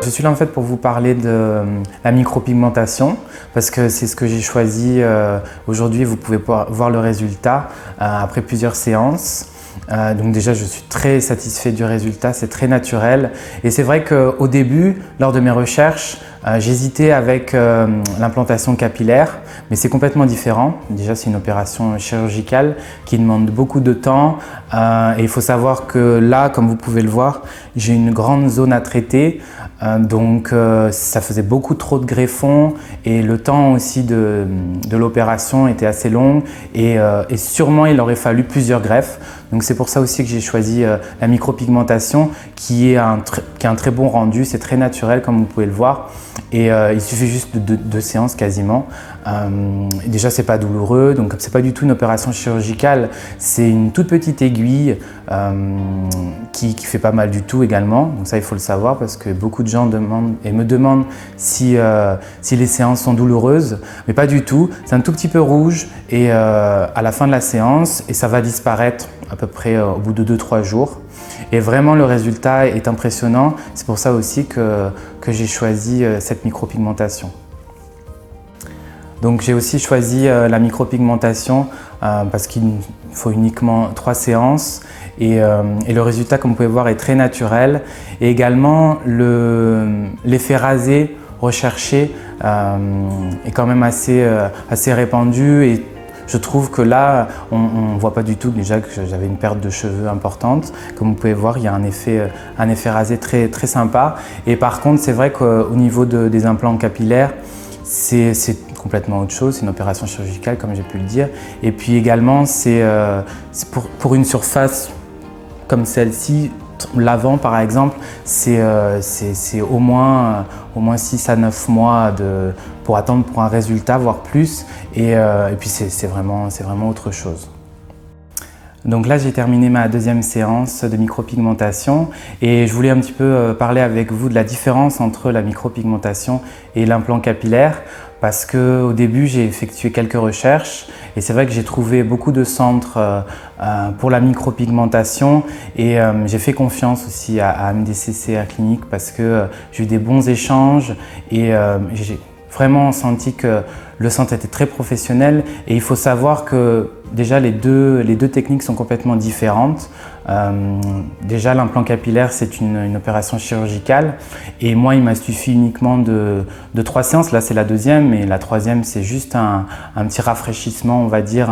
je suis là en fait pour vous parler de la micropigmentation parce que c'est ce que j'ai choisi aujourd'hui. Vous pouvez voir le résultat après plusieurs séances. Donc déjà, je suis très satisfait du résultat, c'est très naturel. Et c'est vrai qu'au début, lors de mes recherches, j'hésitais avec l'implantation capillaire, mais c'est complètement différent. Déjà, c'est une opération chirurgicale qui demande beaucoup de temps. Et il faut savoir que là, comme vous pouvez le voir, j'ai une grande zone à traiter. Donc ça faisait beaucoup trop de greffons et le temps aussi de l'opération était assez long et sûrement il aurait fallu plusieurs greffes. Donc c'est pour ça aussi que j'ai choisi la micropigmentation qui a un très bon rendu, c'est très naturel comme vous pouvez le voir et il suffit juste de deux séances quasiment. Déjà c'est pas douloureux, donc c'est pas du tout une opération chirurgicale, c'est une toute petite aiguille qui fait pas mal du tout également, donc ça il faut le savoir parce que beaucoup de gens me demandent si les séances sont douloureuses, mais pas du tout, c'est un tout petit peu rouge et à la fin de la séance et ça va disparaître à peu près au bout de 2-3 jours. Et vraiment le résultat est impressionnant, c'est pour ça aussi que j'ai choisi cette micropigmentation. Donc j'ai aussi choisi la micropigmentation parce qu'il faut uniquement 3 séances et le résultat comme vous pouvez voir est très naturel et également l'effet rasé recherché est quand même assez répandu et je trouve que là, on ne voit pas du tout déjà que j'avais une perte de cheveux importante. Comme vous pouvez voir, il y a un effet rasé très, très sympa. Et par contre, c'est vrai qu'au niveau des implants capillaires, c'est complètement autre chose. C'est une opération chirurgicale, comme j'ai pu le dire. Et puis également, c'est pour une surface comme celle-ci, l'avant par exemple, c'est au moins 6 à 9 mois pour attendre pour un résultat, voire plus. Et puis c'est vraiment autre chose. Donc là, j'ai terminé ma deuxième séance de micropigmentation et je voulais un petit peu parler avec vous de la différence entre la micropigmentation et l'implant capillaire parce qu'au début, j'ai effectué quelques recherches et c'est vrai que j'ai trouvé beaucoup de centres pour la micropigmentation et j'ai fait confiance aussi à MDCC Hair Clinic parce que j'ai eu des bons échanges et j'ai vraiment senti que le centre était très professionnel et il faut savoir que déjà les deux techniques sont complètement différentes. Déjà l'implant capillaire c'est une opération chirurgicale et moi il m'a suffi uniquement de 3 séances, là c'est la deuxième et la troisième c'est juste un petit rafraîchissement on va dire,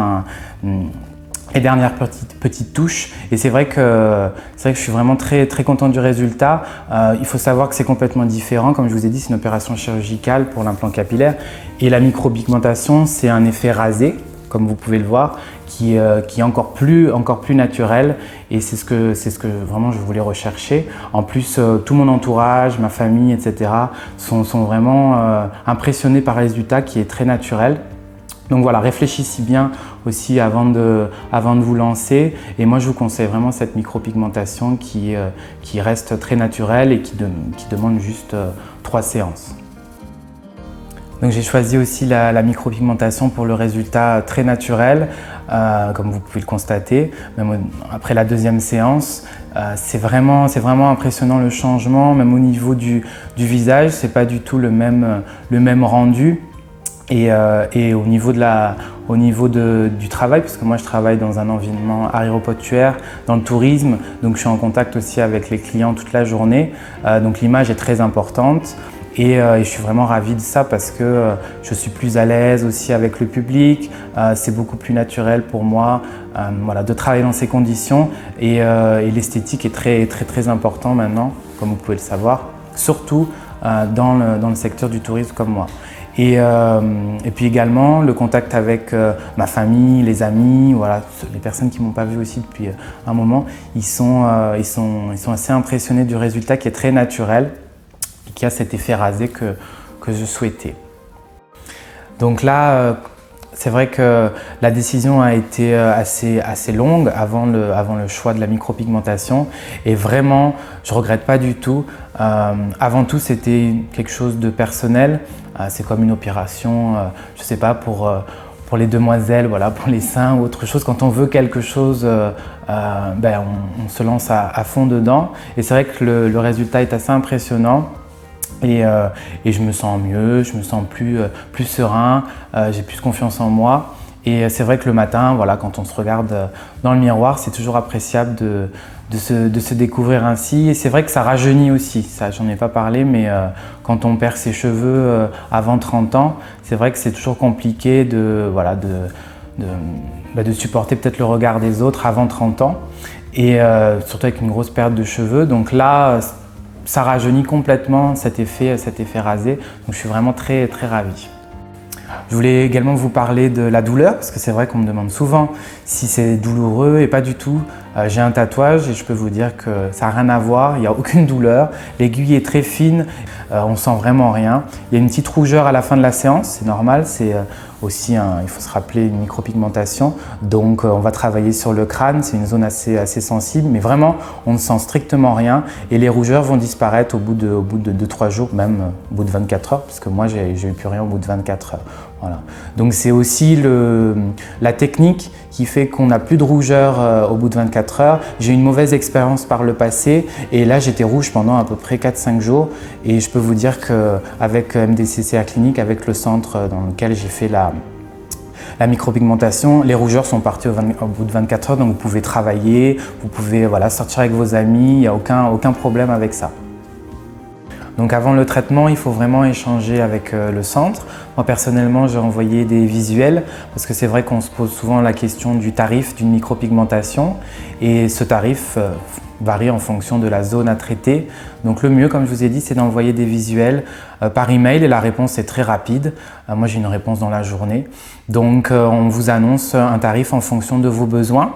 les dernières petites touches et c'est vrai que je suis vraiment très content du résultat. Il faut savoir que c'est complètement différent, comme je vous ai dit c'est une opération chirurgicale pour l'implant capillaire et la micropigmentation c'est un effet rasé comme vous pouvez le voir qui est encore plus naturel et c'est ce que vraiment je voulais rechercher. En plus tout mon entourage, ma famille etc. sont vraiment impressionnés par le résultat qui est très naturel. Donc voilà, réfléchissez bien aussi avant de vous lancer et moi je vous conseille vraiment cette micropigmentation qui reste très naturelle et qui demande juste 3 séances. Donc j'ai choisi aussi la micropigmentation pour le résultat très naturel, comme vous pouvez le constater. Même après la deuxième séance, c'est vraiment impressionnant le changement, même au niveau du visage, c'est pas du tout le même rendu. Et au niveau du travail, parce que moi je travaille dans un environnement aéroportuaire, dans le tourisme, donc je suis en contact aussi avec les clients toute la journée, donc l'image est très importante et je suis vraiment ravi de ça parce que je suis plus à l'aise aussi avec le public, c'est beaucoup plus naturel pour moi voilà, de travailler dans ces conditions et l'esthétique est très important maintenant, comme vous pouvez le savoir, surtout dans le secteur du tourisme comme moi. Et puis également le contact avec ma famille, les amis, voilà, les personnes qui ne m'ont pas vu aussi depuis un moment, ils sont assez impressionnés du résultat qui est très naturel et qui a cet effet rasé que je souhaitais. Donc là, c'est vrai que la décision a été assez longue avant le choix de la micropigmentation et vraiment, je ne regrette pas du tout. Avant tout, c'était quelque chose de personnel. C'est comme une opération, je ne sais pas, pour les demoiselles, voilà, pour les seins ou autre chose. Quand on veut quelque chose, on se lance à fond dedans. Et c'est vrai que le résultat est assez impressionnant. Et je me sens mieux, je me sens plus serein, j'ai plus confiance en moi. Et c'est vrai que le matin, voilà, quand on se regarde dans le miroir, c'est toujours appréciable de se découvrir ainsi. Et c'est vrai que ça rajeunit aussi, ça j'en ai pas parlé, mais quand on perd ses cheveux avant 30 ans, c'est vrai que c'est toujours compliqué de supporter peut-être le regard des autres avant 30 ans. Et surtout avec une grosse perte de cheveux. Donc là, ça rajeunit complètement cet effet rasé. Donc je suis vraiment très ravi. Je voulais également vous parler de la douleur, parce que c'est vrai qu'on me demande souvent si c'est douloureux, et pas du tout. J'ai un tatouage et je peux vous dire que ça n'a rien à voir, il n'y a aucune douleur. L'aiguille est très fine, on sent vraiment rien. Il y a une petite rougeur à la fin de la séance, c'est normal, c'est aussi, il faut se rappeler, une micropigmentation. Donc on va travailler sur le crâne, c'est une zone assez sensible, mais vraiment on ne sent strictement rien et les rougeurs vont disparaître au bout de 2-3 jours, même au bout de 24 heures, parce que moi j'ai eu plus rien au bout de 24 heures. Voilà. Donc c'est aussi la technique qui fait qu'on n'a plus de rougeur au bout de 24 heures. J'ai eu une mauvaise expérience par le passé et là j'étais rouge pendant à peu près 4-5 jours et je peux vous dire qu'avec MDCCA Clinique, avec le centre dans lequel j'ai fait la micropigmentation, les rougeurs sont parties au bout de 24 heures, donc vous pouvez travailler, vous pouvez sortir avec vos amis, il n'y a aucun problème avec ça. Donc avant le traitement, il faut vraiment échanger avec le centre. Moi personnellement, j'ai envoyé des visuels parce que c'est vrai qu'on se pose souvent la question du tarif d'une micropigmentation et ce tarif varie en fonction de la zone à traiter. Donc le mieux, comme je vous ai dit, c'est d'envoyer des visuels par email et la réponse est très rapide. Moi j'ai une réponse dans la journée. Donc on vous annonce un tarif en fonction de vos besoins.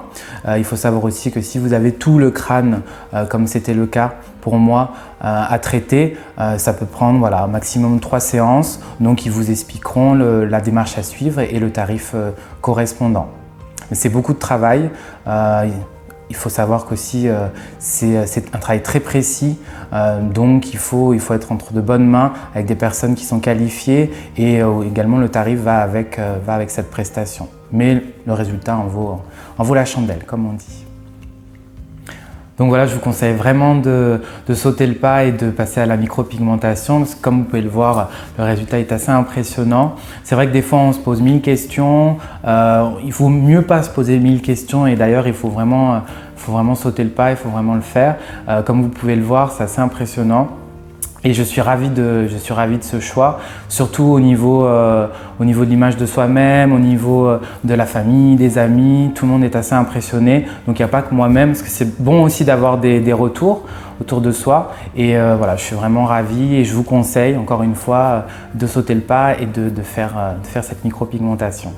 Il faut savoir aussi que si vous avez tout le crâne, comme c'était le cas pour moi, à traiter, ça peut prendre maximum 3 séances. Donc ils vous expliqueront la démarche à suivre et le tarif correspondant. C'est beaucoup de travail. Il faut savoir qu'aussi c'est un travail très précis, donc il faut être entre de bonnes mains avec des personnes qui sont qualifiées et également le tarif va avec cette prestation. Mais le résultat en vaut la chandelle, comme on dit. Donc voilà, je vous conseille vraiment de sauter le pas et de passer à la micropigmentation parce que comme vous pouvez le voir, le résultat est assez impressionnant. C'est vrai que des fois on se pose 1000 questions, il faut mieux pas se poser 1000 questions et d'ailleurs il faut vraiment sauter le pas, il faut vraiment le faire. Comme vous pouvez le voir, c'est assez impressionnant. Et je suis ravi de ce choix, surtout au niveau de l'image de soi-même, au niveau de la famille, des amis, tout le monde est assez impressionné. Donc il n'y a pas que moi-même, parce que c'est bon aussi d'avoir des retours autour de soi. Et voilà, je suis vraiment ravi et je vous conseille encore une fois de sauter le pas et de faire cette micropigmentation.